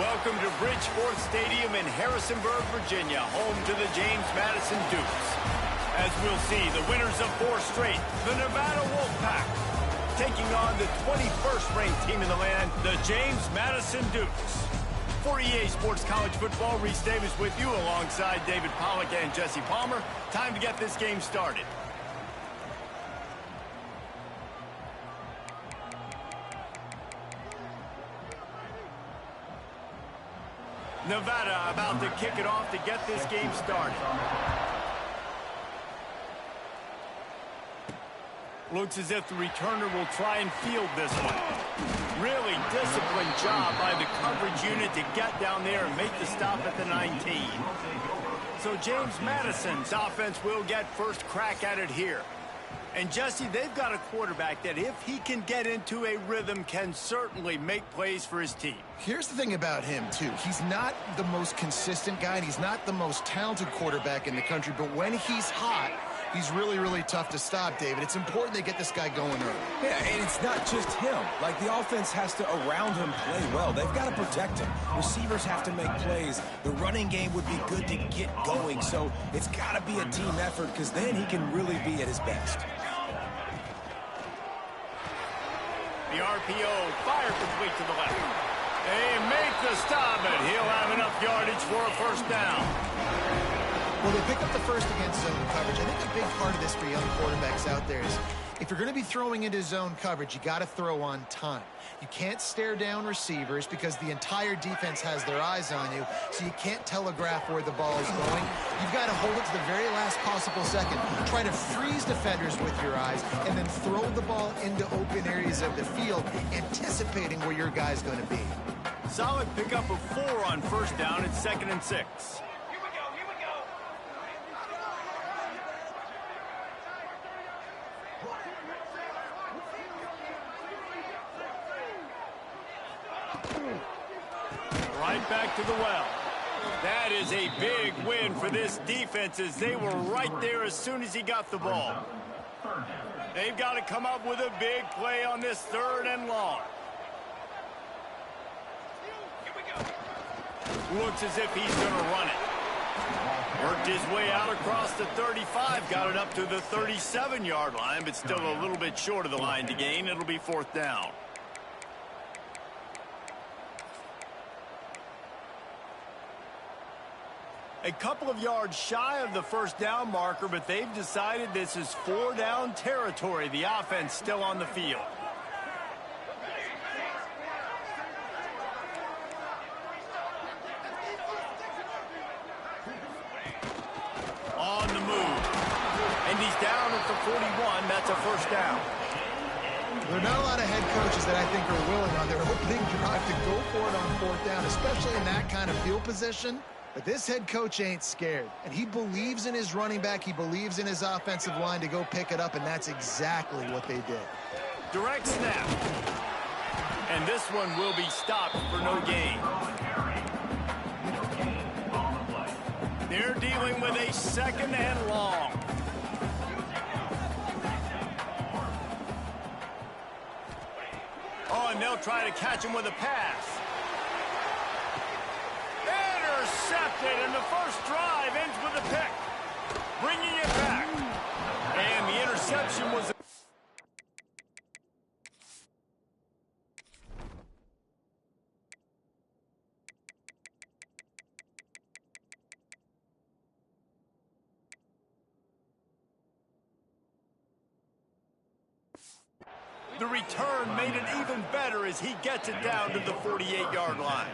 Welcome to Bridgeport Stadium in Harrisonburg, Virginia, home to the James Madison Dukes. As we'll see, the winners of 4 straight, the Nevada Wolfpack, taking on the 21st ranked team in the land, the James Madison Dukes. For EA Sports College Football, Reese Davis with you alongside David Pollack and Jesse Palmer. Time to get this game started. Nevada about to kick it off to get this game started. Looks as if the returner will try and field this one. Really disciplined job by the coverage unit to get down there and make the stop at the 19. So James Madison's offense will get first crack at it here. And Jesse, they've got a quarterback that if he can get into a rhythm can certainly make plays for his team. Here's the thing about him, too. He's not the most consistent guy, and he's not the most talented quarterback in the country, but when he's hot, he's really, really tough to stop, David. It's important they get this guy going early. Yeah, and it's not just him. Like, the offense has to, around him, play well. They've got to protect him. Receivers have to make plays. The running game would be good to get going, so it's got to be a team effort because then he can really be at his best. The RPO fired complete to the left. They make the stop, and he'll have enough yardage for a first down. Well, they pick up the first against zone coverage. I think a big part of this for young quarterbacks out there is if you're going to be throwing into zone coverage, you got to throw on time. You can't stare down receivers because the entire defense has their eyes on you, so you can't telegraph where the ball is going. You've got to hold it to the very last possible second. Try to freeze defenders with your eyes and then throw the ball into open areas of the field, anticipating where your guy's going to be. Solid pickup of 4 on first down. It's 2nd and 6. Right back to the well. That is a big win for this defense as they were right there as soon as he got the ball. They've got to come up with a big play on this 3rd and long. Looks as if he's going to run it. Worked his way out across the 35, got it up to the 37-yard line, but still a little bit short of the line to gain. It'll be 4th down. A couple of yards shy of the first down marker, but they've decided this is 4-down territory. The offense still on the field. On the move. And he's down at the 41. That's a first down. There are not a lot of head coaches that I think are willing on their opening drive to go for it on 4th down, especially in that kind of field position. But this head coach ain't scared, and he believes in his running back. He believes in his offensive line to go pick it up, and that's exactly what they did. Direct snap. And this one will be stopped for no gain. They're dealing with a 2nd and long. Oh, and they'll try to catch him with a pass. Intercepted, and the first drive ends with a pick. Bringing it back. And the interception was... The return made it even better as he gets it down to the 48-yard line.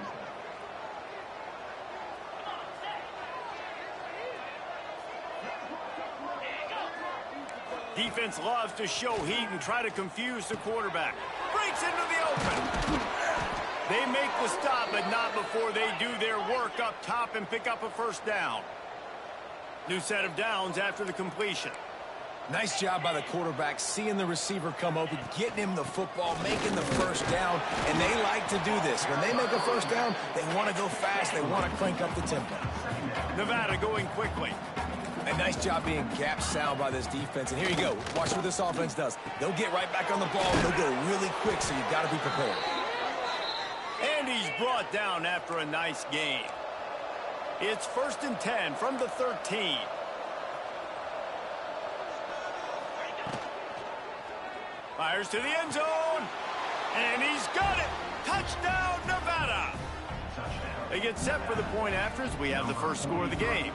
Defense loves to show heat and try to confuse the quarterback. Breaks into the open. They make the stop, but not before they do their work up top and pick up a first down. New set of downs after the completion. Nice job by the quarterback, seeing the receiver come open, getting him the football, making the first down, and they like to do this. When they make a first down, they want to go fast, they want to crank up the tempo. Nevada going quickly. A nice job being gap sound by this defense. And here you go. Watch what this offense does. They'll get right back on the ball. They'll go really quick, so you've got to be prepared. And he's brought down after a nice gain. It's 1st and 10 from the 13. Fires to the end zone. And he's got it. Touchdown, Nevada. They get set for the point after as we have the first score of the game.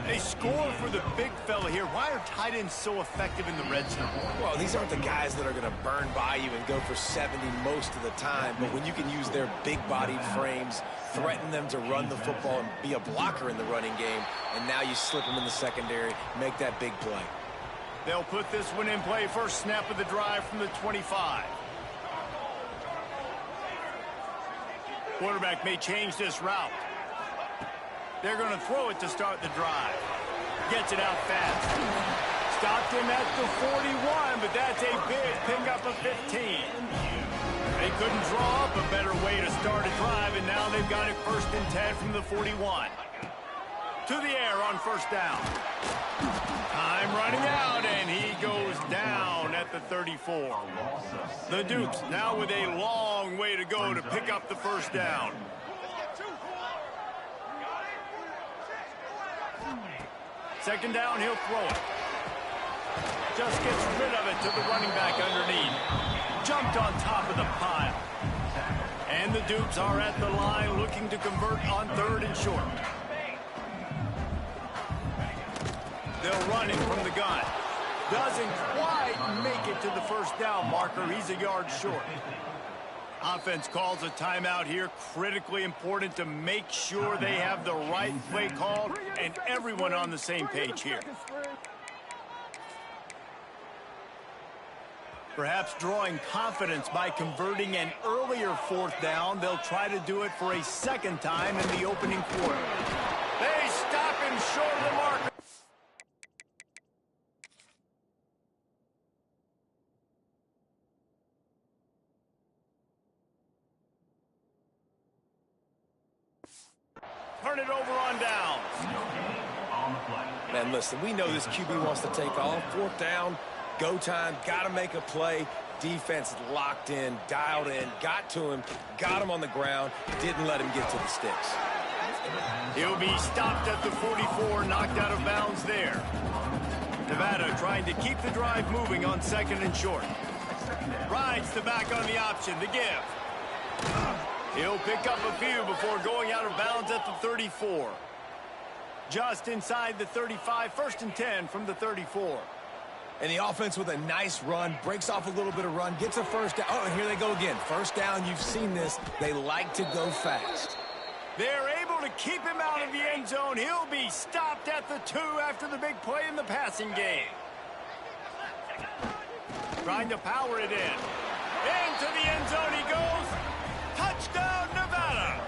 They score for the big fella here. Why are tight ends so effective in the red zone? Well, these aren't the guys that are going to burn by you and go for 70 most of the time, but when you can use their big-bodied frames, threaten them to run the football and be a blocker in the running game, and now you slip them in the secondary, make that big play. They'll put this one in play. First snap of the drive from the 25. Quarterback may change this route. They're going to throw it to start the drive. Gets it out fast. Stopped him at the 41, but that's a big pickup of 15. They couldn't draw up a better way to start a drive, and now they've got it 1st and 10 from the 41. To the air on first down. Time running out, and he goes down at the 34. The Dukes now with a long way to go to pick up the first down. Second down, he'll throw it. Just gets rid of it to the running back underneath. Jumped on top of the pile. And the Dukes are at the line looking to convert on 3rd and short. They'll run it from the gun. Doesn't quite make it to the first down marker. He's a yard short. Offense calls a timeout here. Critically important to make sure they have the right play called and everyone on the same page here. Perhaps drawing confidence by converting an earlier 4th down. They'll try to do it for a second time in the opening quarter. They stop him short of the marker. Turn it over on down. Man, listen, we know this QB wants to take off. 4th down, go time, got to make a play. Defense locked in, dialed in, got to him, got him on the ground, didn't let him get to the sticks. He'll be stopped at the 44, knocked out of bounds there. Nevada trying to keep the drive moving on 2nd and short. Rides the back on the option, the give. He'll pick up a few before going out of bounds at the 34. Just inside the 35, 1st and 10 from the 34. And the offense with a nice run, breaks off a little bit of run, gets a first down. Oh, and here they go again. First down, you've seen this. They like to go fast. They're able to keep him out of the end zone. He'll be stopped at the 2 after the big play in the passing game. Trying to power it in. Into the end zone he goes. Touchdown, Nevada.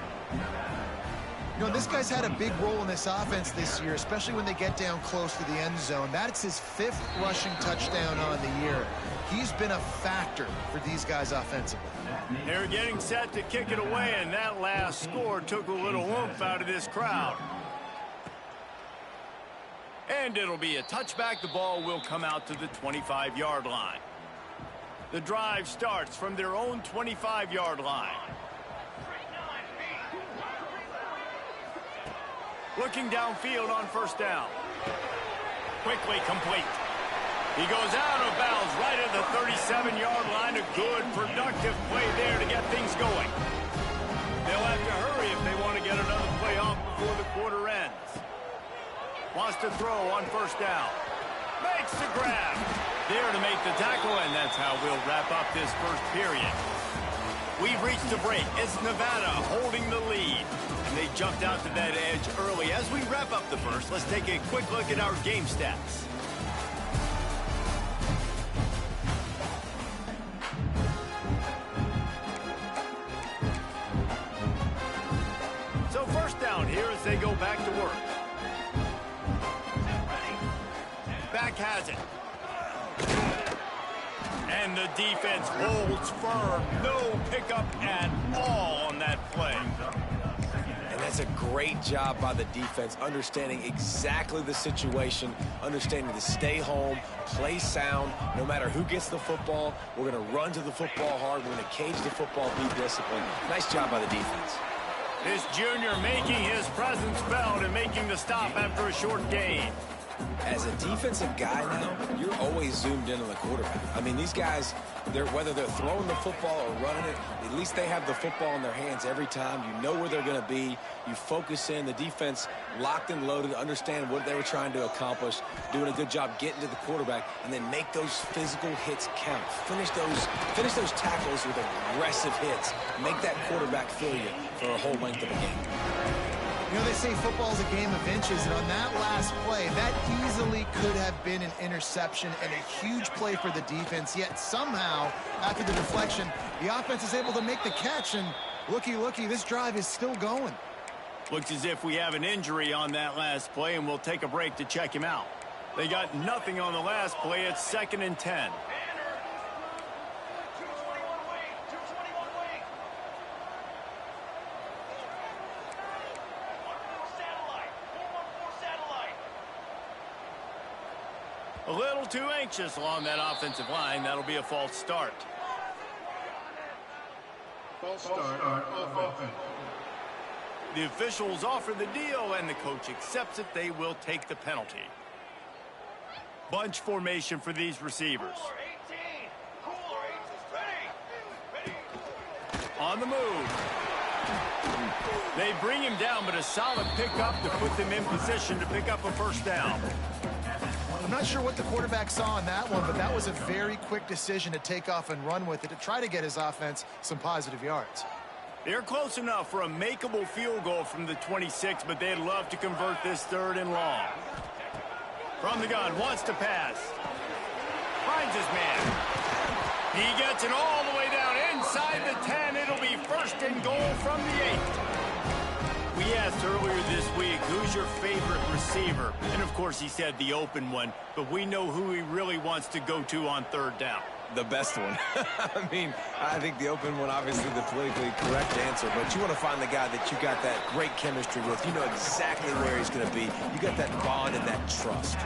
You know, this guy's had a big role in this offense this year, especially when they get down close to the end zone. That's his 5th rushing touchdown on the year. He's been a factor for these guys offensively. They're getting set to kick it away, and that last score took a little oomph out of this crowd. And it'll be a touchback. The ball will come out to the 25-yard line. The drive starts from their own 25-yard line. Looking downfield on first down. Quickly complete. He goes out of bounds right at the 37-yard line. A good, productive play there to get things going. They'll have to hurry if they want to get another play off before the quarter ends. Wants to throw on first down. Makes the grab. There to make the tackle, and that's how we'll wrap up this first period. We've reached a break. It's Nevada holding the lead. And they jumped out to that edge early. As we wrap up the first, let's take a quick look at our game stats. So first down here as they go back to work. Back has it. And the defense holds firm. No pickup at all on that play. And That's a great job by the defense, understanding exactly the situation, understanding to stay home, play sound. No matter who gets the football, we're going to run to the football hard. We're going to cage the football, be disciplined. Nice job by the defense. This junior making his presence felt and making the stop after a short gain. As a defensive guy now, you're always zoomed in on the quarterback. I mean, these guys, whether they're throwing the football or running it, at least they have the football in their hands every time. You know where they're going to be. You focus in. The defense locked and loaded, understand what they were trying to accomplish, doing a good job getting to the quarterback, and then make those physical hits count. Finish those tackles with aggressive hits. Make that quarterback feel you for a whole length of a game. You know, they say football is a game of inches, and on that last play, that easily could have been an interception and a huge play for the defense, yet somehow, after the deflection, the offense is able to make the catch, and looky, this drive is still going. Looks as if we have an injury on that last play, and we'll take a break to check him out. They got nothing on the last play. It's 2nd and 10. A little too anxious along that offensive line. That'll be a false start. False start of offense. The officials offer the deal, and the coach accepts it. They will take the penalty. Bunch formation for these receivers. On the move. They bring him down, but a solid pickup to put them in position to pick up a first down. I'm not sure what the quarterback saw on that one, but that was a very quick decision to take off and run with it to try to get his offense some positive yards. They're close enough for a makeable field goal from the 26, but they'd love to convert this 3rd and long. From the gun, wants to pass. Finds his man. He gets it all the way down inside the 10. It'll be 1st and goal from the 8. We asked earlier this week, who's your favorite receiver? And, of course, he said the open one, but we know who he really wants to go to on 3rd down. The best one. I mean, I think the open one, obviously the politically correct answer, but you want to find the guy that you got that great chemistry with. You know exactly where he's going to be. You got that bond and that trust.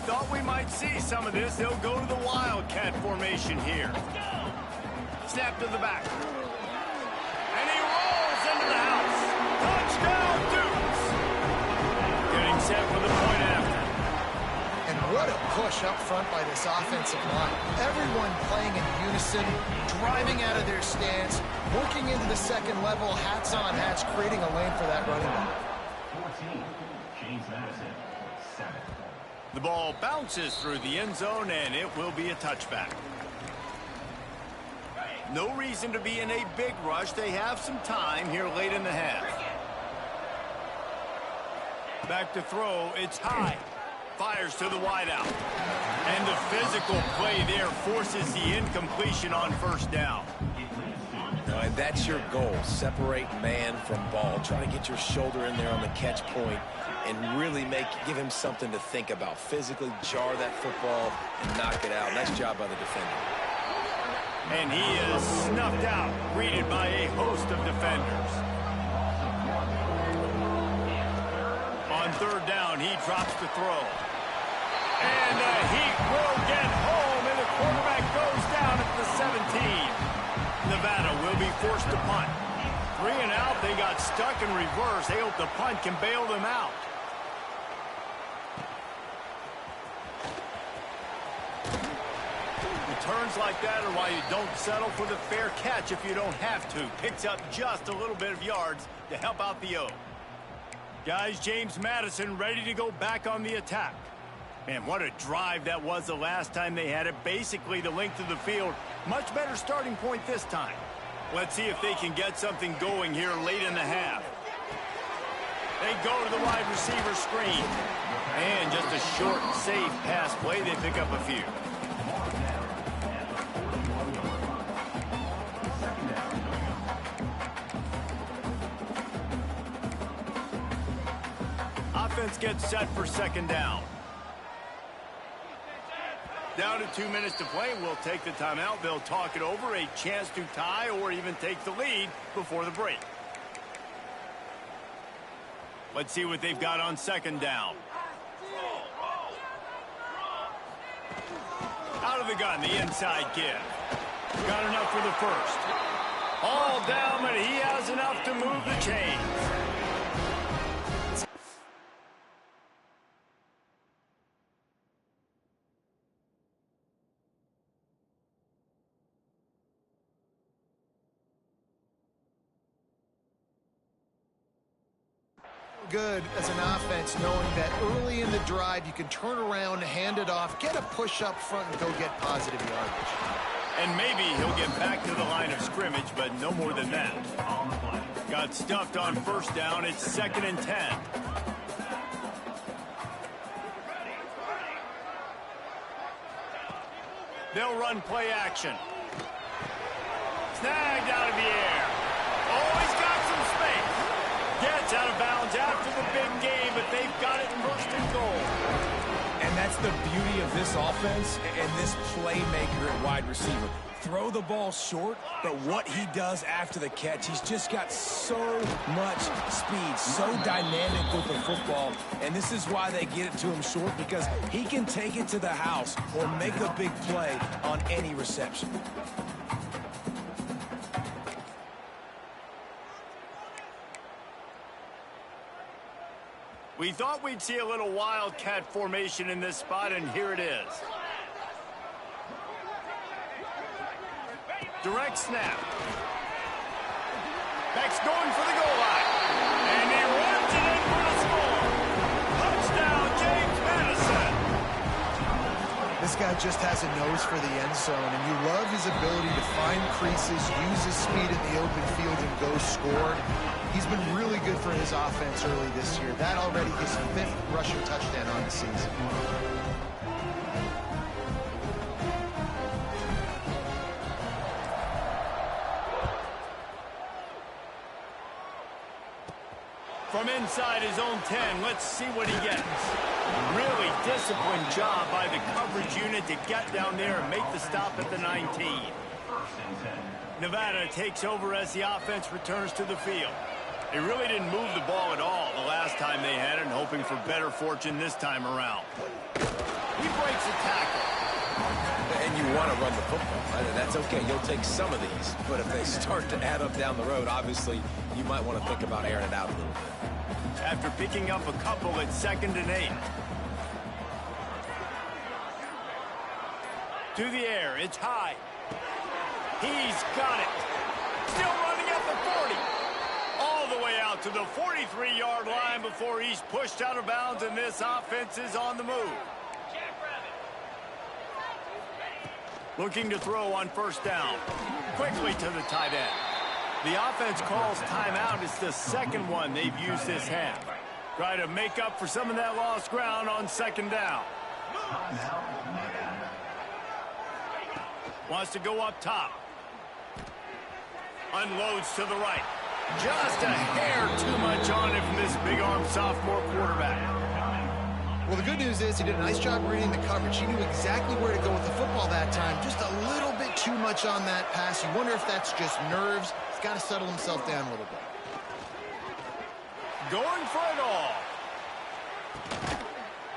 Thought we might see some of this. They'll go to the Wildcat formation here. Snap to the back. And he rolls into the house. Touchdown, Dukes! Getting set for the point after. And what a push up front by this offensive line. Everyone playing in unison, driving out of their stance, working into the 2nd level, hats on hats, creating a lane for that running back. 14, James Madison, 7. The ball bounces through the end zone, and it will be a touchback. No reason to be in a big rush. They have some time here late in the half. Back to throw. It's high. Fires to the wideout. And the physical play there forces the incompletion on 1st down. And that's your goal. Separate man from ball. Try to get your shoulder in there on the catch point and really give him something to think about. Physically jar that football and knock it out. Nice job by the defender. And he is snuffed out, greeted by a host of defenders. On 3rd down, he drops the throw. And the heat will get home, and the quarterback goes down at the 17. Nevada will be forced to punt. 3 and out, they got stuck in reverse. They hope the punt can bail them out. Returns like that are why you don't settle for the fair catch if you don't have to. Picks up just a little bit of yards to help out the O. Guys, James Madison ready to go back on the attack. Man, what a drive that was the last time they had it. Basically the length of the field. Much better starting point this time. Let's see if they can get something going here late in the half. They go to the wide receiver screen. And just a short, safe pass play. They pick up a few. Offense gets set for 2nd down. Down to 2 minutes to play. We'll take the timeout. They'll talk it over. A chance to tie or even take the lead before the break. Let's see what they've got on second down. Out of the gun, the inside give. Got enough for the first. All down, but he has enough to move the chains. Good as an offense, knowing that early in the drive you can turn around, hand it off, get a push up front, and go get positive yardage. And maybe he'll get back to the line of scrimmage, but no more than that. Got stuffed on first down. It's 2nd and 10. They'll run play action. Snagged out of the air. Oh, he's got some space. Gets out of bounds after the big game, but they've got it 1st and goal. And that's the beauty of this offense and this playmaker at wide receiver. Throw the ball short, but what he does after the catch, he's just got so much speed, so dynamic with the football, and this is why they get it to him short, because he can take it to the house or make a big play on any reception. We thought we'd see a little wildcat formation in this spot, and here it is. Direct snap. Beck's going for the goal line. And he runs it in for the score. Touchdown, James Madison. This guy just has a nose for the end zone, and you love his ability to find creases, use his speed in the open field, and go score. He's been really good for his offense early this year. That already his 5th rushing touchdown on the season. From inside his own 10, let's see what he gets. Really disciplined job by the coverage unit to get down there and make the stop at the 19. Nevada takes over as the offense returns to the field. They really didn't move the ball at all the last time they had it, and hoping for better fortune this time around. He breaks a tackle. And you want to run the football, right? And that's okay. You'll take some of these. But if they start to add up down the road, obviously, you might want to think about airing it out a little bit. After picking up a couple, it's 2nd and 8. To the air, it's high. He's got it. Still running at the 40. All the way out to the 43-yard line before he's pushed out of bounds, and this offense is on the move. Looking to throw on first down. Quickly to the tight end. The offense calls timeout. It's the 2nd one they've used this half. Try to make up for some of that lost ground on 2nd down. Wants to go up top. Unloads to the right. Just a hair too much on it from this big-arm sophomore quarterback. Well, the good news is he did a nice job reading the coverage. He knew exactly where to go with the football that time. Just a little bit too much on that pass. You wonder if that's just nerves. He's got to settle himself down a little bit. Going for it all.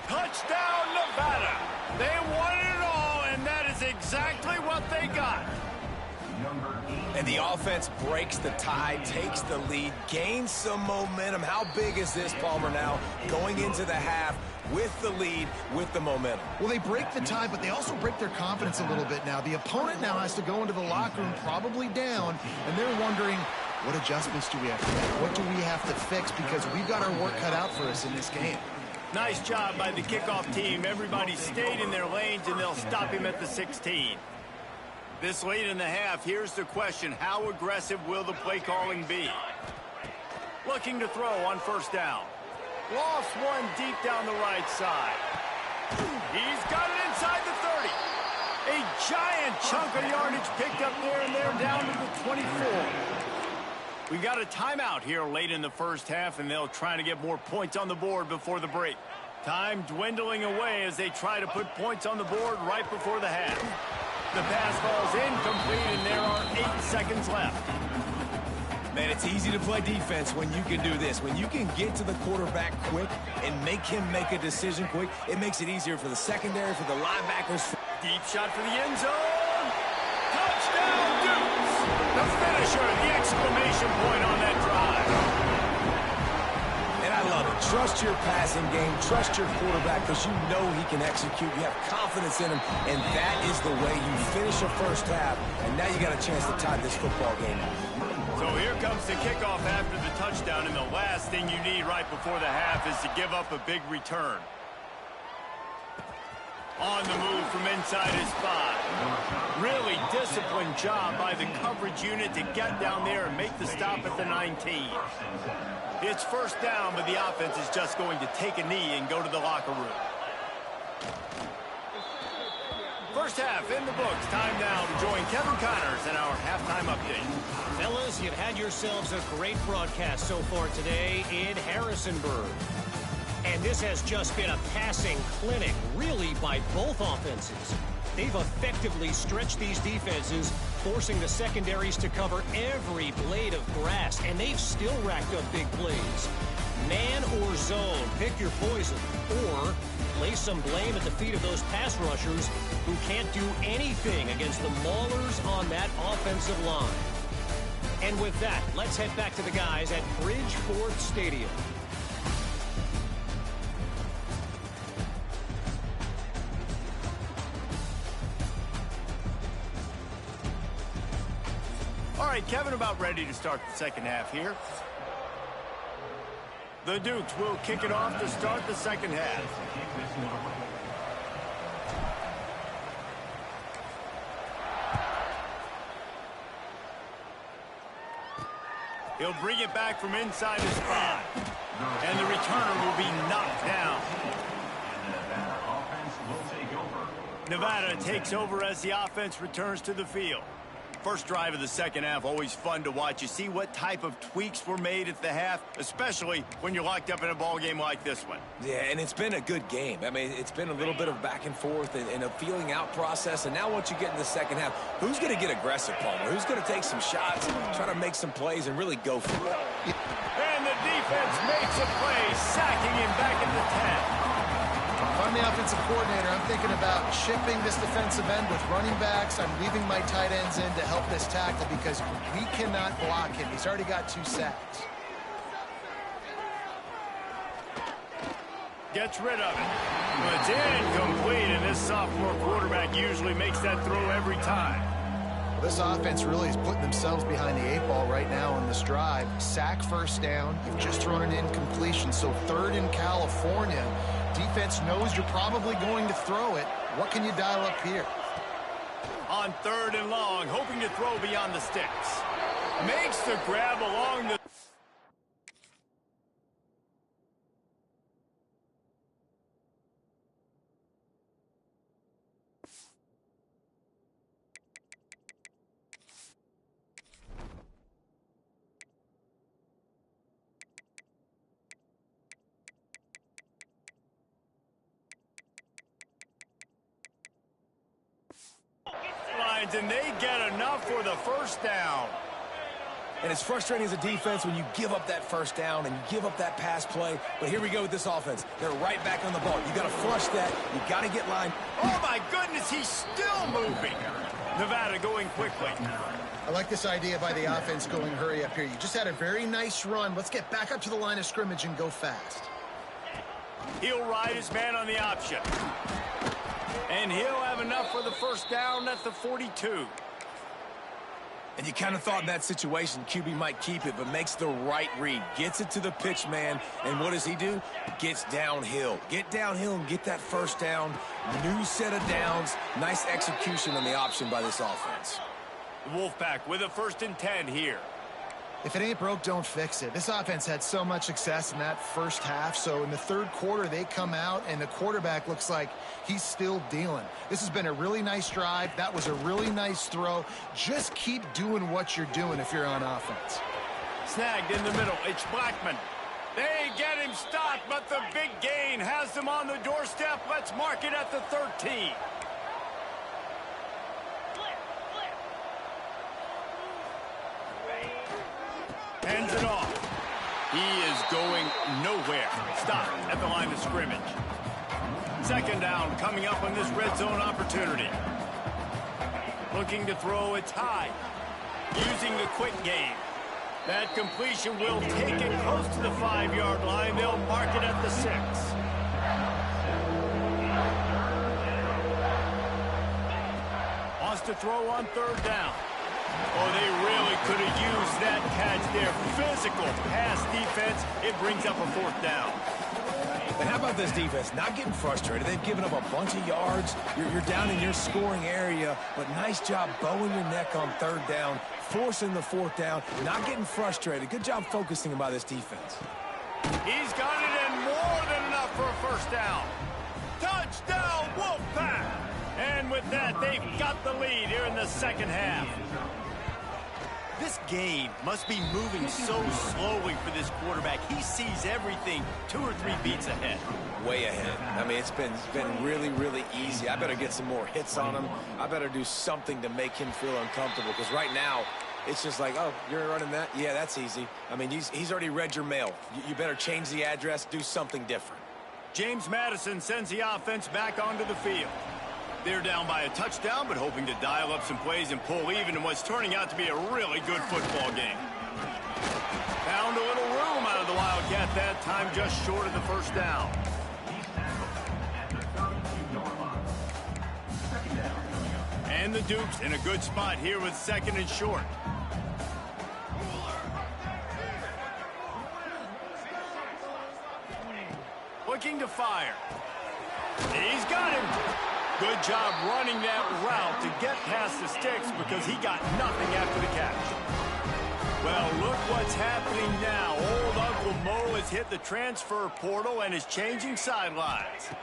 Touchdown, Nevada. They wanted it all, and that is exactly what they got. And the offense breaks the tie, takes the lead, gains some momentum. How big is this, Palmer, now going into the half with the lead, with the momentum? Well, they break the tie, but they also break their confidence a little bit now. The opponent now has to go into the locker room probably down, and they're wondering, what adjustments do we have to make? What do we have to fix? Because we've got our work cut out for us in this game. Nice job by the kickoff team. Everybody stayed in their lanes, and they'll stop him at the 16. This late in the half, here's the question. How aggressive will the play calling be? Looking to throw on first down. Lost one deep down the right side. He's got it inside the 30. A giant chunk of yardage picked up there, and they're down to the 24. We got a timeout here late in the first half, and they'll try to get more points on the board before the break. Time dwindling away as they try to put points on the board right before the half. The pass falls incomplete, and there are 8 seconds left. Man, it's easy to play defense when you can do this. When you can get to the quarterback quick and make him make a decision quick, it makes it easier for the secondary, for the linebackers. Deep shot for the end zone. Touchdown, Dukes! The finisher, the exclamation point on that drive. And I love it. Trust your passing game. Trust your quarterback because you know he can execute. You have confidence in him, and that is the way you finish a first half. And now you got a chance to tie this football game up. So here comes the kickoff after the touchdown, and the last thing you need right before the half is to give up a big return. On the move from inside his 5. Really disciplined job by the coverage unit to get down there and make the stop at the 19. It's first down, but the offense is just going to take a knee and go to the locker room. First half in the books. Time now to join Kevin Connors in our halftime update. Fellas, you've had yourselves a great broadcast so far today in Harrisonburg. And this has just been a passing clinic, really, by both offenses. They've effectively stretched these defenses, forcing the secondaries to cover every blade of grass, and they've still racked up big plays. Man or zone, pick your poison, or lay some blame at the feet of those pass rushers who can't do anything against the maulers on that offensive line. And with that, let's head back to the guys at Bridgeford Stadium. All right, Kevin, about ready to start the second half here. The Dukes will kick it off to start the second half. He'll bring it back from inside his 5. And the returner will be knocked down. Nevada takes over as the offense returns to the field. First drive of the second half, always fun to watch. You see what type of tweaks were made at the half, especially when you're locked up in a ball game like this one. Yeah, and it's been a good game. I mean, it's been a little bit of back and forth and a feeling out process. And now once you get in the second half, who's going to get aggressive, Palmer? Who's going to take some shots, try to make some plays, and really go for it? And the defense makes a play, sacking him back at the 10. If I'm the offensive coordinator, I'm thinking about shipping this defensive end with running backs. I'm leaving my tight ends in to help this tackle because we cannot block him. He's already got 2 sacks. Gets rid of it. But it's incomplete, and this sophomore quarterback usually makes that throw every time. This offense really is putting themselves behind the 8 ball right now on this drive. Sack first down. You've just thrown an incompletion, so 3rd in California. Defense knows you're probably going to throw it. What can you dial up here? On 3rd and long, hoping to throw beyond the sticks. Makes the grab along the... and they get enough for the first down. And it's frustrating as a defense when you give up that first down and you give up that pass play. But here we go with this offense. They're right back on the ball. You got to flush that. You got to get line. Oh, my goodness, he's still moving. Nevada going quickly. I like this idea by the offense going hurry up here. You just had a very nice run. Let's get back up to the line of scrimmage and go fast. He'll ride his man on the option. And he'll have enough for the first down at the 42. And you kind of thought in that situation QB might keep it, but makes the right read. Gets it to the pitch man, and what does he do? Gets downhill. Get downhill and get that first down. New set of downs. Nice execution on the option by this offense. The Wolfpack with a 1st and 10 here. If it ain't broke, don't fix it. This offense had so much success in that first half, so in the 3rd quarter, they come out, and the quarterback looks like he's still dealing. This has been a really nice drive. That was a really nice throw. Just keep doing what you're doing if you're on offense. Snagged in the middle. It's Blackman. They get him stopped, but the big gain has them on the doorstep. Let's mark it at the 13. Hands it off. He is going nowhere. Stop at the line of scrimmage. Second down coming up on this red zone opportunity. Looking to throw, it's high. Using the quick game. That completion will take it close to the 5-yard line. They'll mark it at the 6. Wants to throw on third down. Oh, they really could have used that catch there. Physical pass defense. It brings up a 4th down. And how about this defense? Not getting frustrated. They've given up a bunch of yards. You're down in your scoring area, but nice job bowing your neck on third down, forcing the 4th down, not getting frustrated. Good job focusing by this defense. He's got it and more than enough for a 1st down. Touchdown, Wolfpack! And with that, they've got the lead here in the second half. This game must be moving so slowly for this quarterback. He sees everything 2 or 3 beats ahead. Way ahead. I mean, it's been really, really easy. I better get some more hits on him. I better do something to make him feel uncomfortable, because right now, it's just like, oh, you're running that? Yeah, that's easy. I mean, he's already read your mail. You better change the address, do something different. James Madison sends the offense back onto the field. They're down by a touchdown, but hoping to dial up some plays and pull even in what's turning out to be a really good football game. Found a little room out of the Wildcat that time, just short of the 1st down. And the Dukes in a good spot here with 2nd and short. Looking to fire. He's got him. Good job running that route to get past the sticks, because he got nothing after the catch. Well, look what's happening now. Old Uncle Mo has hit the transfer portal and is changing sidelines.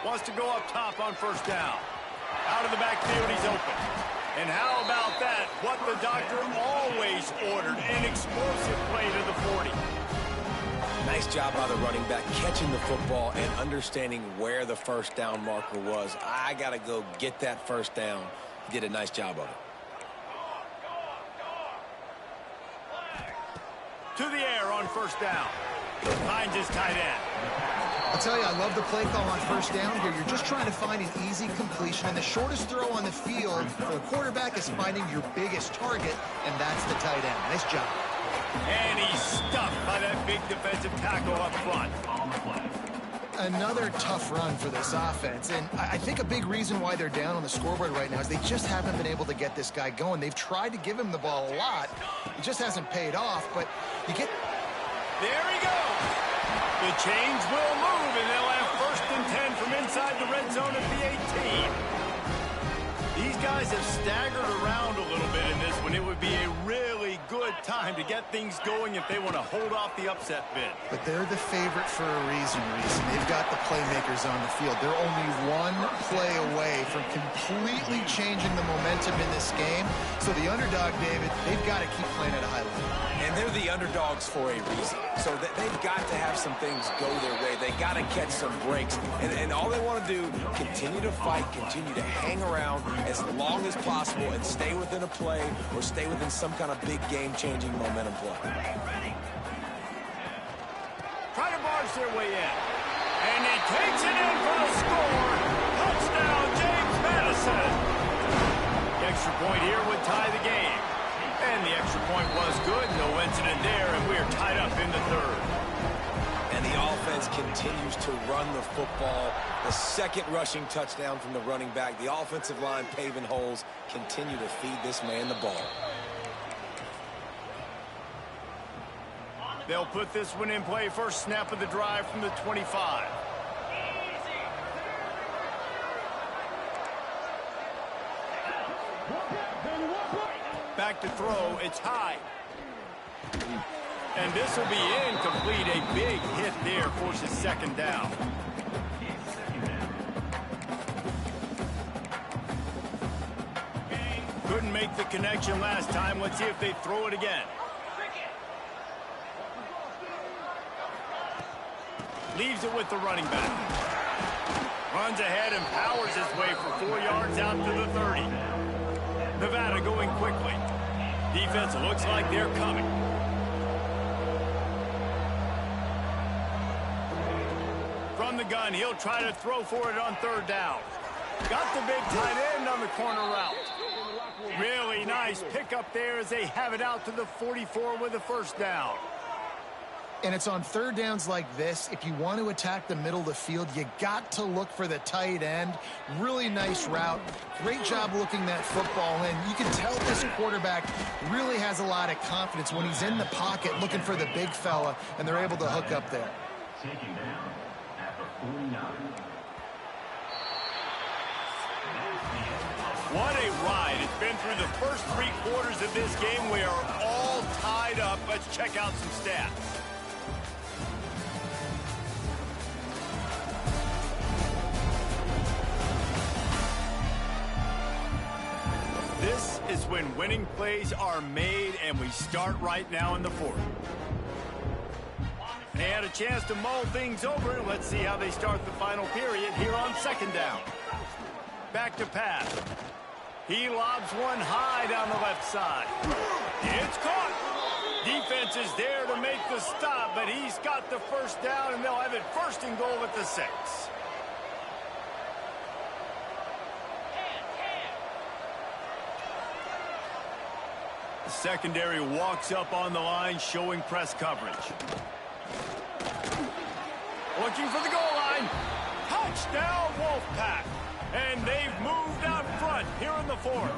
Wants to go up top on 1st down. Out of the backfield, he's open. And how about that? What the doctor always ordered, an explosive play to the 40. Nice job by the running back, catching the football and understanding where the 1st down marker was. I got to go get that 1st down. Did a nice job of it. To the air on 1st down. Finds his tight end. I'll tell you, I love the play call on 1st down here. You're just trying to find an easy completion, and the shortest throw on the field for the quarterback is finding your biggest target, and that's the tight end. Nice job. And he's stuffed by that big defensive tackle up front. Another tough run for this offense, and I think a big reason why they're down on the scoreboard right now is they just haven't been able to get this guy going. They've tried to give him the ball a lot. It just hasn't paid off, but you get... There he goes. The chains will move, and they'll have 1st and 10 from inside the red zone at the 18. These guys have staggered around a little bit in this one. It would be a really good time to get things going if they want to hold off the upset bid. But they're the favorite for a reason. They've got the playmakers on the field. They're only one play away from completely changing the momentum in this game. So the underdog, David, they've got to keep playing at a high level. And they're the underdogs for a reason. So they've got to have some things go their way. They got to catch some breaks. And all they want to do, continue to fight, continue to hang around as long as possible and stay within a play or stay within some kind of big game-changing momentum play. Try to barge their way in. And he takes it in for the score. Touchdown, James Madison. The extra point here would tie the game. And the extra point was good. No incident there, and we're tied up in the 3rd. And the offense continues to run the football. The 2nd rushing touchdown from the running back. The offensive line paving holes. Continue to feed this man the ball. They'll put this one in play. First snap of the drive from the 25. Back to throw. It's high. And this will be incomplete. A big hit there forces 2nd down. Couldn't make the connection last time. Let's see if they throw it again. Leaves it with the running back. Runs ahead and powers his way for 4 yards out to the 30. Nevada going quickly. Defense looks like they're coming. From the gun, he'll try to throw for it on 3rd down. Got the big tight end on the corner route. Really nice pickup there as they have it out to the 44 with a 1st down. And it's on 3rd downs like this. If you want to attack the middle of the field, you got to look for the tight end. Really nice route. Great job looking that football in. You can tell this quarterback really has a lot of confidence when he's in the pocket looking for the big fella, and they're able to hook up there. Taking down at the 49. What a ride. It's been through the first 3 quarters of this game. We are all tied up. Let's check out some stats. This is when winning plays are made, and we start right now in the 4th. They had a chance to mull things over. Let's see how they start the final period here on 2nd down. Back to pass. He lobs one high down the left side. It's caught. Defense is there to make the stop, but he's got the 1st down, and they'll have it 1st and goal at the 6. The secondary walks up on the line, showing press coverage. Looking for the goal line. Touchdown, Wolfpack. And they've moved out front here in the 4th.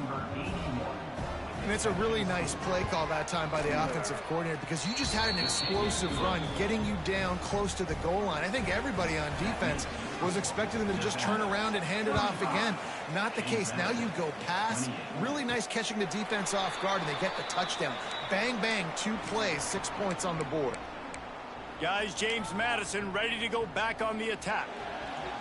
And it's a really nice play call that time by the offensive coordinator, because you just had an explosive run getting you down close to the goal line. I think everybody on defense was expecting them to just turn around and hand it off again. Not the case. Now you go pass. Really nice catching the defense off guard, and they get the touchdown. Bang, bang, 2 plays, 6 points on the board. Guys, James Madison ready to go back on the attack.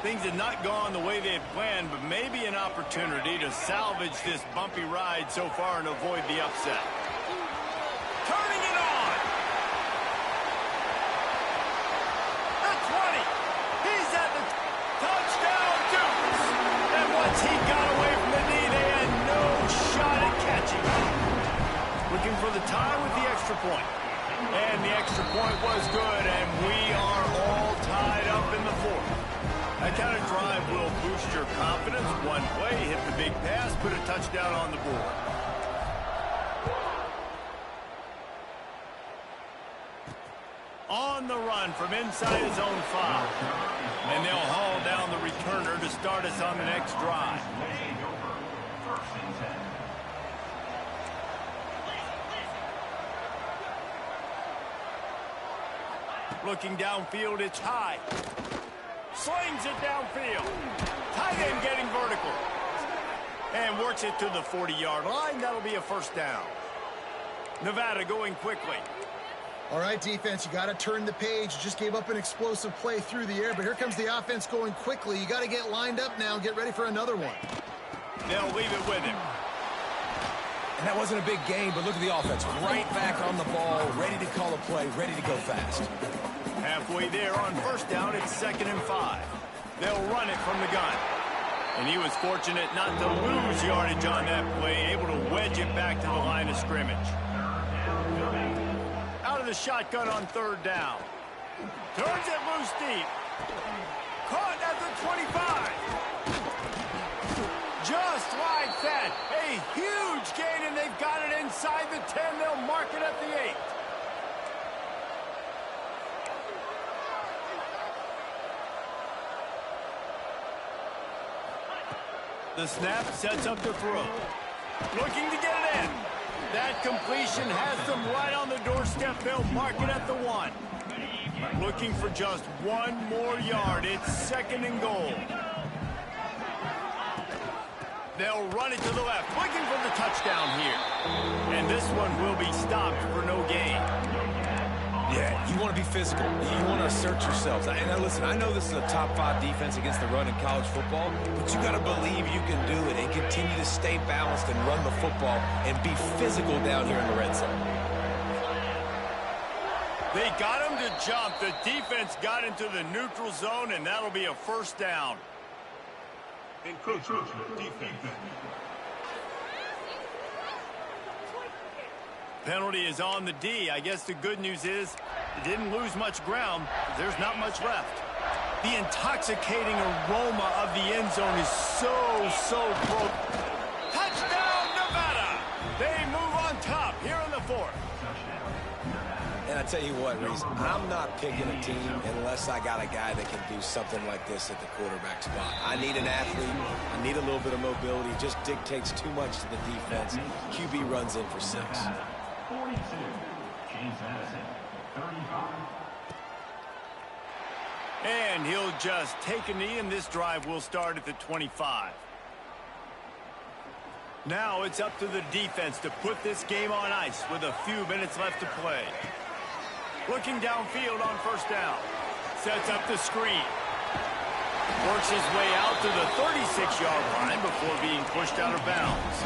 Things had not gone the way they had planned, but maybe an opportunity to salvage this bumpy ride so far and avoid the upset. Turning it on! The 20! He's at the touchdown, Dukes! And once he got away from the knee, they had no shot at catching him. Looking for the tie with the extra point. And the extra point was good, and we are all tied up in the 4th. That kind of drive will boost your confidence. One play, hit the big pass, put a touchdown on the board. On the run from inside his own 5. And they'll haul down the returner to start us on the next drive. Looking downfield, it's high. Slings it downfield. Tight end getting vertical. And works it to the 40-yard line. That'll be a 1st down. Nevada going quickly. All right, defense, you got to turn the page. You just gave up an explosive play through the air, but here comes the offense going quickly. You got to get lined up now and get ready for another one. They'll leave it with him. And that wasn't a big gain, but look at the offense. Right back on the ball, ready to call a play, ready to go fast. Halfway there on 1st down, it's 2nd and 5. They'll run it from the gun. And he was fortunate not to lose yardage on that play, able to wedge it back to the line of scrimmage. Out of the shotgun on 3rd down. Turns it loose deep. Caught at the 25. Just like that. A huge gain, and they've got it inside the 10. They'll mark it at the 8. The snap sets up the throw. Looking to get it in. That completion has them right on the doorstep. They'll mark it at the 1. Looking for just 1 more yard. It's 2nd and goal. They'll run it to the left. Looking for the touchdown here. And this one will be stopped for no gain. Yeah, you want to be physical. You want to assert yourselves. And now listen, I know this is a top 5 defense against the run in college football, but you got to believe you can do it and continue to stay balanced and run the football and be physical down here in the red zone. They got him to jump. The defense got into the neutral zone, and that'll be a first down. Encroachment defense. Penalty is on the D. I guess the good news is it didn't lose much ground. There's not much left. The intoxicating aroma of the end zone is so close. Touchdown, Nevada! They move on top here in the fourth. And I tell you what, Reese, I'm not picking a team unless I got a guy that can do something like this at the quarterback spot. I need an athlete. I need a little bit of mobility. It just dictates too much to the defense. QB runs in for 6. 42, James Madison, 35. And he'll just take a knee, and this drive will start at the 25. Now it's up to the defense to put this game on ice with a few minutes left to play. Looking downfield on first down. Sets up the screen. Works his way out to the 36-yard line before being pushed out of bounds.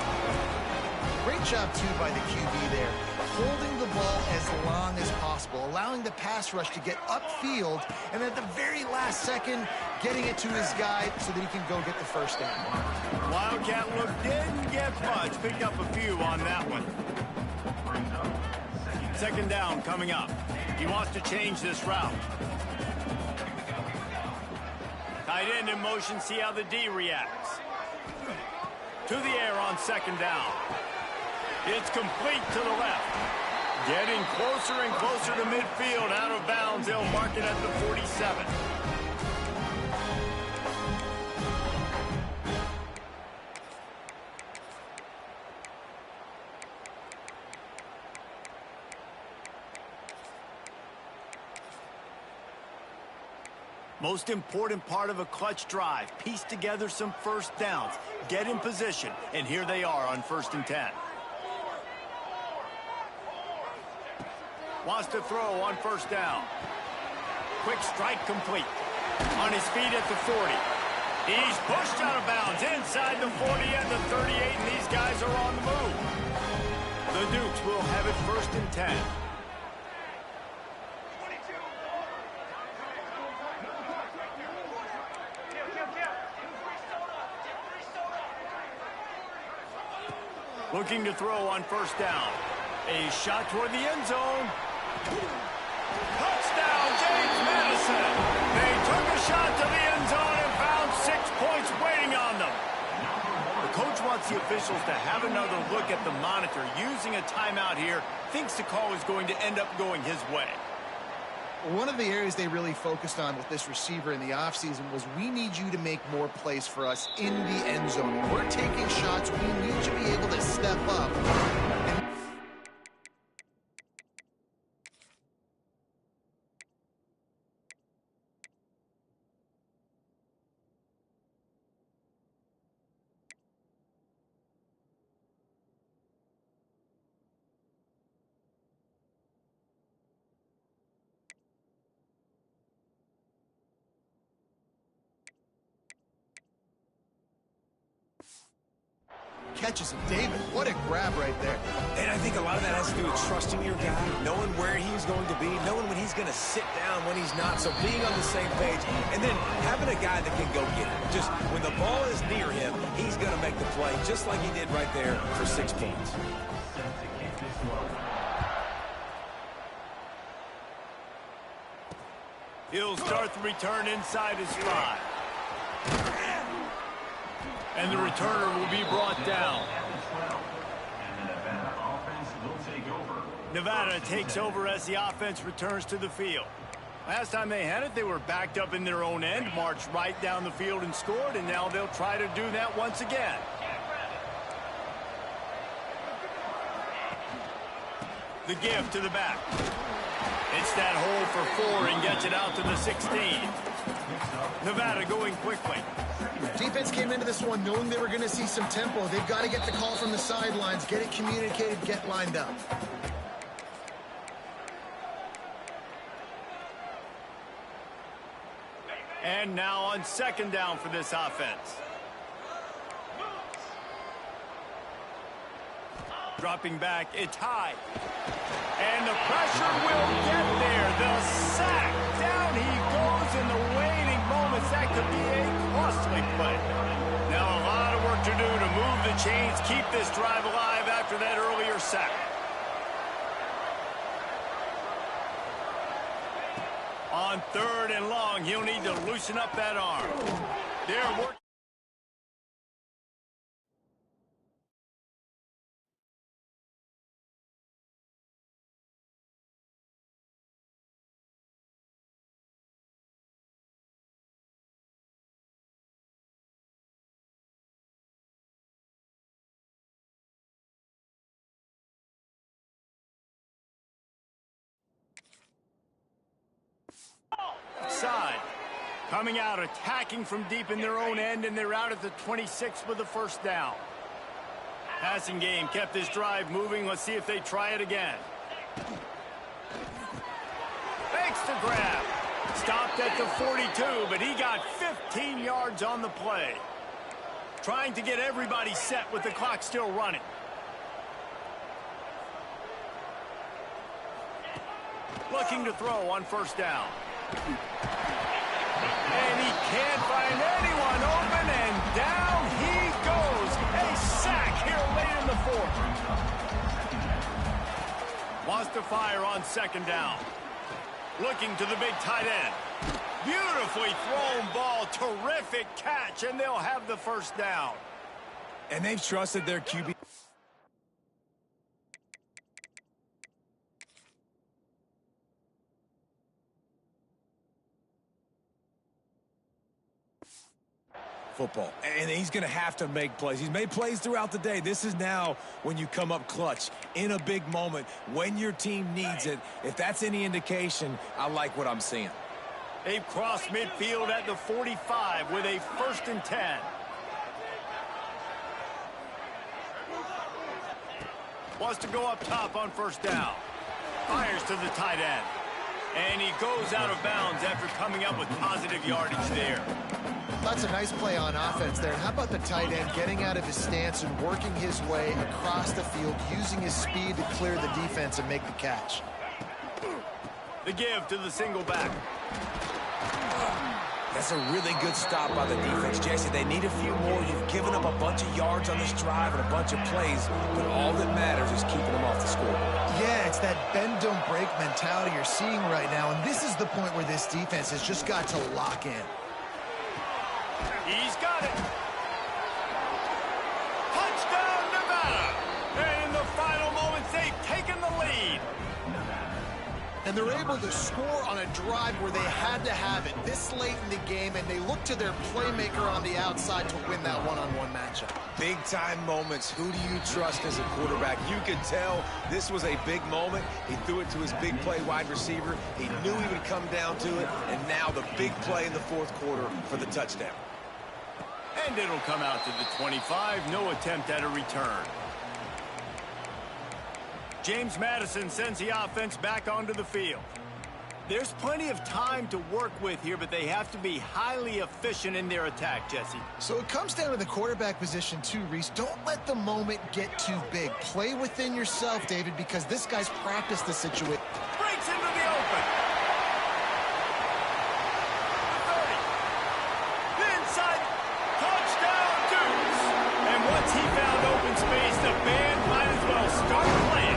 Great job, too, by the QB there. Holding the ball as long as possible, allowing the pass rush to get upfield, and at the very last second, getting it to his guy so that he can go get the first down. Wildcat look didn't get much. Picked up a few on that one. Second down coming up. He wants to change this route. Tight end in motion, see how the D reacts. To the air on second down. It's complete to the left. Getting closer and closer to midfield, out of bounds. They'll mark it at the 47. Most important part of a clutch drive. Piece together some first downs. Get in position. And here they are on 1st and 10. Wants to throw on first down. Quick strike complete. On his feet at the 40. He's pushed out of bounds inside the 40 and the 38, and these guys are on the move. The Dukes will have it 1st and 10. Looking to throw on first down. A shot toward the end zone. Touchdown, James Madison. They took a shot to the end zone and found 6 points waiting on them. The coach wants the officials to have another look at the monitor. Using a timeout here, thinks the call is going to end up going his way. One of the areas they really focused on with this receiver in the offseason was we need you to make more plays for us in the end zone. When we're taking shots, we need you to be able to step up. Catches him. David, what a grab right there. And I think a lot of that has to do with trusting your guy, knowing where he's going to be, knowing when he's going to sit down, when he's not. So being on the same page, and then having a guy that can go get it. Just when the ball is near him, he's going to make the play, just like he did right there for 6 points. He'll start the return inside his 5. And the returner will be brought down. Nevada takes over as the offense returns to the field. Last time they had it, they were backed up in their own end, marched right down the field and scored, and now they'll try to do that once again. The give to the back. It's that hole for 4 and gets it out to the 16. Nevada going quickly. Defense came into this one knowing they were going to see some tempo. They've got to get the call from the sidelines, get it communicated, get lined up. And now on second down for this offense. Dropping back, it's high. And the pressure will get there. play. Now a lot of work to do to move the chains, keep this drive alive after that earlier sack. On 3rd and long, he'll need to loosen up that arm. They're working. Side. Coming out, attacking from deep in their own end, and they're out at the 26 with the first down. Passing game kept this drive moving. Let's see if they try it again. Makes the grab. Stopped at the 42, but he got 15 yards on the play. Trying to get everybody set with the clock still running. Looking to throw on first down. And he can't find anyone open, and down he goes. A sack here late in the 4th. Wants to fire on 2nd down. Looking to the big tight end. Beautifully thrown ball. Terrific catch, and they'll have the first down. And they've trusted their QB. Football, and he's going to have to make plays. He's made plays throughout the day. This is now when you come up clutch in a big moment when your team needs it. If that's any indication, I like what I'm seeing. They've crossed midfield at the 45 with a 1st and 10. Wants to go up top on first down. Fires to the tight end. And he goes out of bounds after coming up with positive yardage there. That's a nice play on offense there. And how about the tight end getting out of his stance and working his way across the field, using his speed to clear the defense and make the catch. The give to the single back. That's a really good stop by the defense, Jesse. They need a few more. You've given up a bunch of yards on this drive and a bunch of plays, but all that matters is keeping them off the score. Yeah, it's that bend, don't break mentality you're seeing right now, and this is the point where this defense has just got to lock in. He's got it. Touchdown, Nevada. And in the final moments, they've taken the lead. And they're able to score on a drive where they had to have it this late in the game, and they look to their playmaker on the outside to win that one-on-one matchup. Big-time moments. Who do you trust as a quarterback? You could tell this was a big moment. He threw it to his big play wide receiver. He knew he would come down to it, and now the big play in the 4th quarter for the touchdown. And it'll come out to the 25. No attempt at a return. James Madison sends the offense back onto the field. There's plenty of time to work with here, but they have to be highly efficient in their attack, Jesse. So it comes down to the quarterback position too, Reese. Don't let the moment get too big. Play within yourself, David, because this guy's practiced the situation. Breaks into the open. The 30. The inside. Touchdown, Dukes. And once he found open space, the band might as well start playing.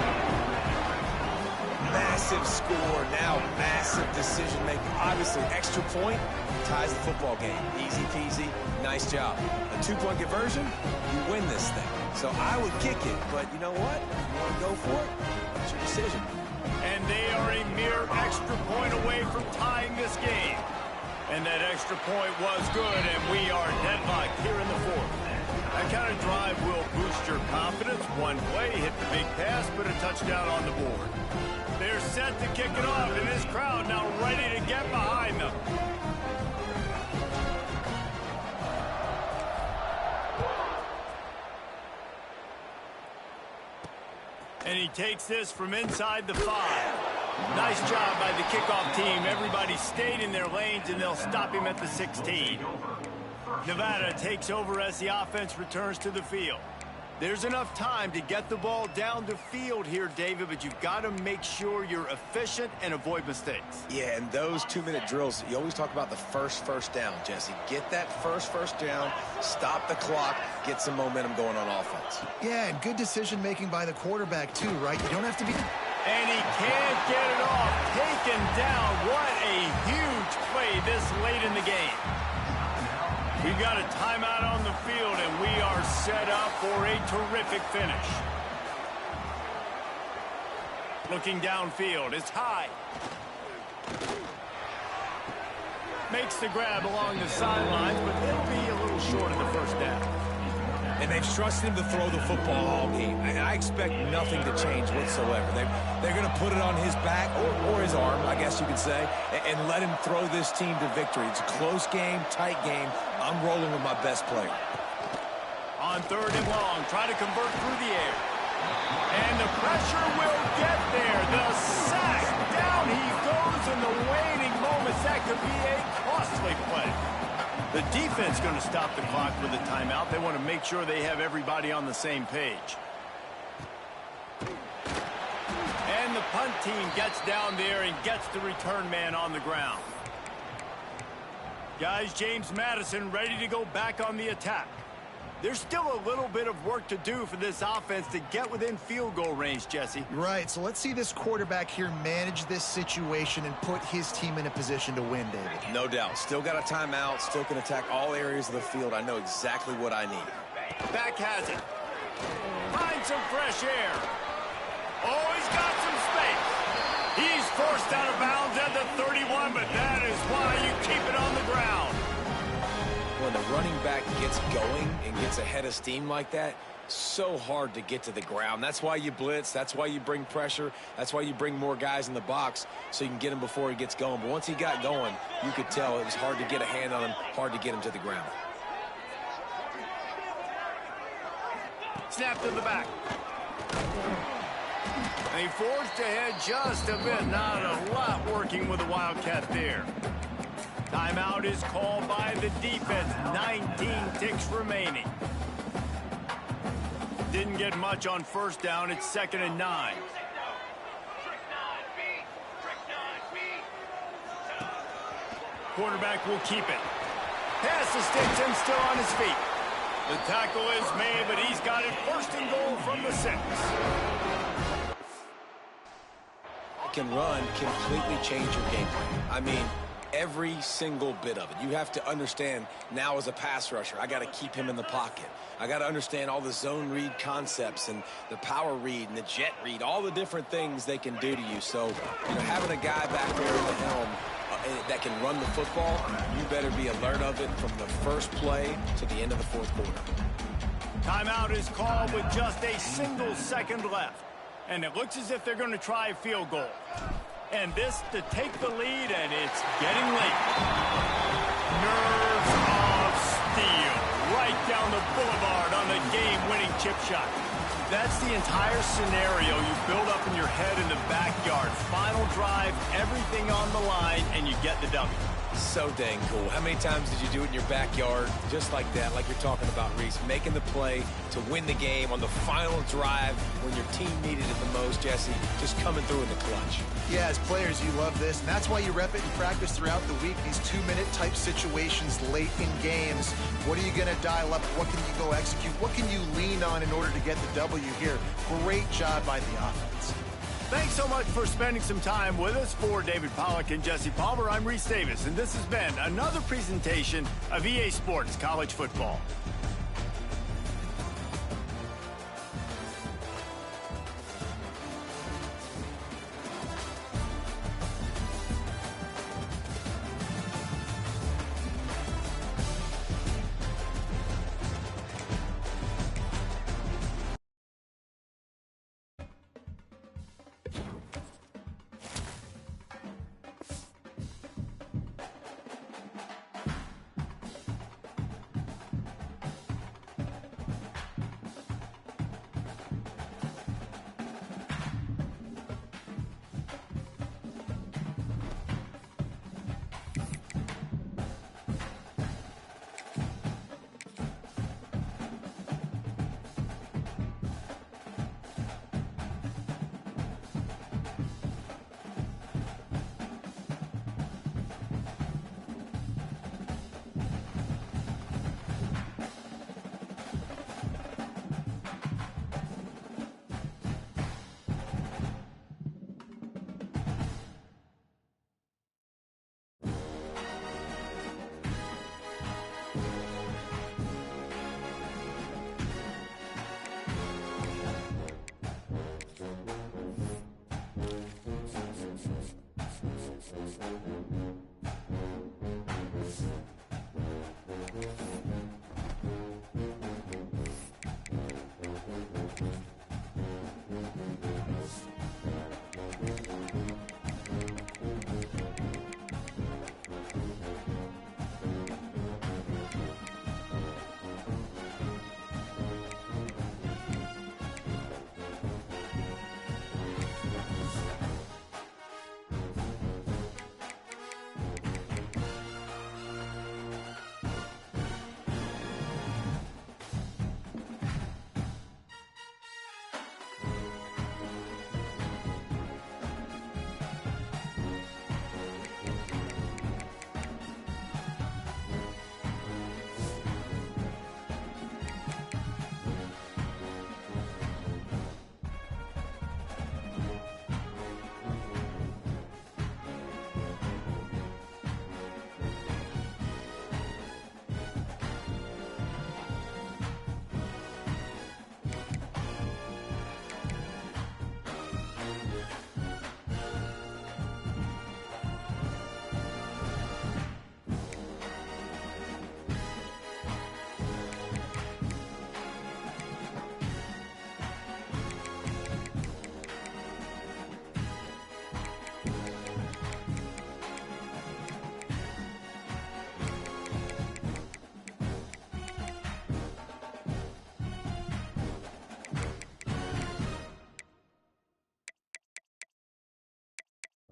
Massive score, now massive decision-making. Obviously, extra point ties the football game. Easy peasy, nice job. A 2-point conversion, you win this thing. So I would kick it, but you know what? If you want to go for it, it's your decision. And they are a mere extra point away from tying this game. And that extra point was good, and we are deadlocked here in the 4th. That kind of drive will boost your confidence. One play, hit the big pass, put a touchdown on the board. They're set to kick it off, and this crowd now ready to get behind them. And he takes this from inside the 5. Nice job by the kickoff team. Everybody stayed in their lanes, and they'll stop him at the 16. Nevada takes over as the offense returns to the field. There's enough time to get the ball down the field here, David, but you've got to make sure you're efficient and avoid mistakes. Yeah, and those 2-minute drills, you always talk about the first down, Jesse. Get that first down, stop the clock, get some momentum going on offense. Yeah, and good decision-making by the quarterback, too, right? You don't have to be... And he can't get it off. Taken down. What a huge play this late in the game. We've got a timeout on the field, and we are set up for a terrific finish. Looking downfield, it's high. Makes the grab along the sidelines, but it'll be a little short of the first down. And they've trusted him to throw the football all game. And I expect nothing to change whatsoever. They're going to put it on his back, or his arm, I guess you could say, and let him throw this team to victory. It's a close game, tight game. I'm rolling with my best player. On 3rd and long, try to convert through the air. And the pressure will get there. The sack. Down he goes in the waning moments. That could be a costly play. The defense going to stop the clock with a timeout. They want to make sure they have everybody on the same page. And the punt team gets down there and gets the return man on the ground. Guys, James Madison ready to go back on the attack. There's still a little bit of work to do for this offense to get within field goal range, Jesse. Right, so let's see this quarterback here manage this situation and put his team in a position to win, David. No doubt. Still got a timeout. Still can attack all areas of the field. I know exactly what I need. Back has it. Find some fresh air. Oh, he's got some space. He's forced out of bounds at the 31, but that is why you keep it on the ground. When the running back gets going and gets ahead of steam like that, so hard to get to the ground. That's why you blitz. That's why you bring pressure. That's why you bring more guys in the box so you can get him before he gets going. But once he got going, you could tell it was hard to get a hand on him, hard to get him to the ground. Snap to the back. They forced ahead just a bit. Not a lot working with the Wildcat there. Timeout is called by the defense. 19 ticks remaining. Didn't get much on first down. It's 2nd and 9. Quarterback will keep it. Pass to Stinson, still on his feet. The tackle is made, but he's got it 1st and goal from the 6. Can run completely change your game plan. I mean, every single bit of it. You have to understand now as a pass rusher, I got to keep him in the pocket. I got to understand all the zone read concepts and the power read and the jet read, all the different things they can do to you. So, you know, having a guy back there in the helm that can run the football, you better be alert of it from the first play to the end of the 4th quarter. Timeout is called with just a single second left. And it looks as if they're going to try a field goal. And this to take the lead, and it's getting late. Nerves of steel. Right down the boulevard on the game-winning chip shot. That's the entire scenario you build up in your head in the backyard. Final drive, everything on the line, and you get the W. So dang cool. How many times did you do it in your backyard? Just like that, like you're talking about, Reese. Making the play to win the game on the final drive when your team needed it the most, Jesse. Just coming through in the clutch. Yeah, as players, you love this, and that's why you rep it and practice throughout the week, these 2-minute type situations late in games. What are you going to dial up? What can you go execute? What can you lean on in order to get the W here? Great job by the offense. Thanks so much for spending some time with us. For David Pollack and Jesse Palmer, I'm Reese Davis, and this has been another presentation of EA Sports College Football.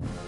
it.